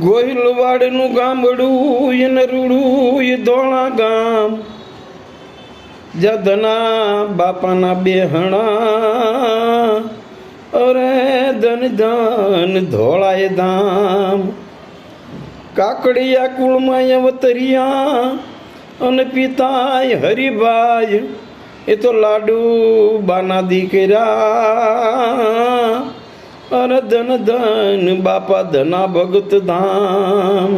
ગોહિલવાડનું ગામડું એ નરુડું એ ધોળા ગામ, જધના બાપાના બેહણા, અરે ધન ધન ધોળાય ધામ. કાકડિયા કુળમાં અવતરિયા અને પિતાય હરિભાઈ, એ તો લાડુ બાના દીકરા, અરે ધન ધન બાપા ધના ભગત ધામ.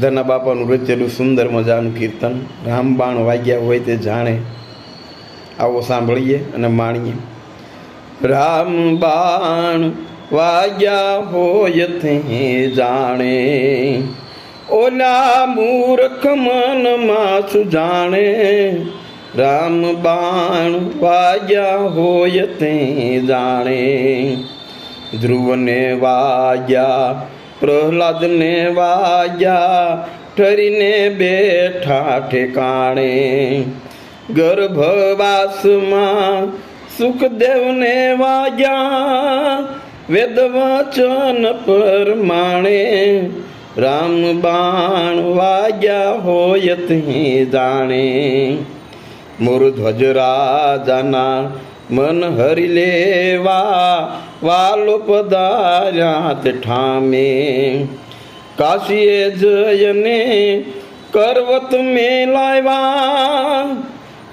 ધના બાપાનું રચેલું સુંદર મજાનું કીર્તન રામબાણ વાગ્યા હોય તે જાણે. આવો સાંભળીએ અને માણીએ. રામબાણ વાગ્યા હોય તે જાણે, ઓલા મૂર્ખ મનમાં સુજાણે. રામબાણ વાગ્યા હોય તે જાણે, ધ્રુવને વાગ્યા પ્રહલાદને વાગ્યા, ઠરીને બેઠા ઠેકાણે. ગર્ભવાસમાં સુખદેવને વાગ્યા, વેદ વચન પરમાણે. રામબાણ વાગ્યા હોય તે જાણે, મોરધ્વજ રાજાના મન હરી લેવા, વાલો પધાર્યા તે ઠામે. કાશીએ જયને કરવત મેલાવ્યા,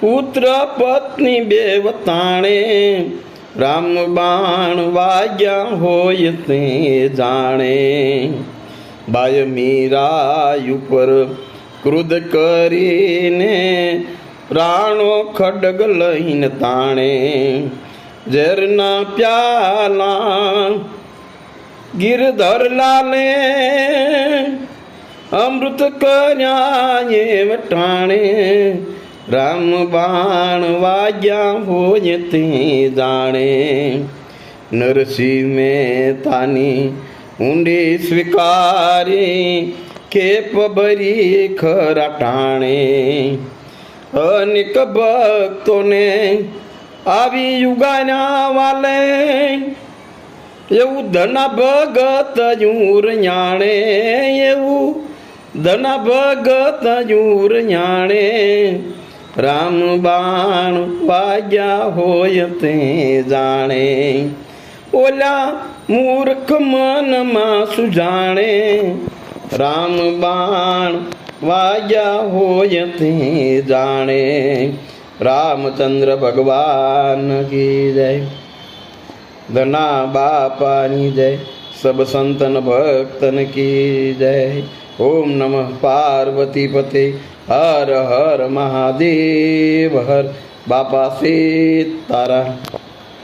પુત્ર પત્ની બે વતાણે. રામબાણ વાગ્યા હોય તે જાણે, બાય મીરાય ઉપર ક્રુદ્ધ કરીને, રાણો ખડગ લઈને તાણે. ઝેરના પ્યાલા ગિરધર લાલે, અમૃત કર્યા એ વટાણે. રામબાણ વાગ્યા હોય તે જાણે, નરસિંહ મહેતાની ઊંડી સ્વીકારી, ખેપ ભરી ખરા ટાણે. અનેક ભક્તોને આવી યુગાના વાલે, એવું ધના ભગત જૂર જાણે. એવું ધના ભગત જૂર જાણે, રામબાણ વાગ્યા હોય તે જાણે. ઓલા મૂર્ખ મનમાં સુજાણે, રામબાણ વાગ્યા હોય તે જાણે. રામચંદ્ર ભગવાન કી જય, ધના બાપાની જય, સબ સંતન ભક્તન કી જય. ઓમ નમઃ પાર્વતી પતે, હર હર મહાદેવ હર. બાપા સીતારામ.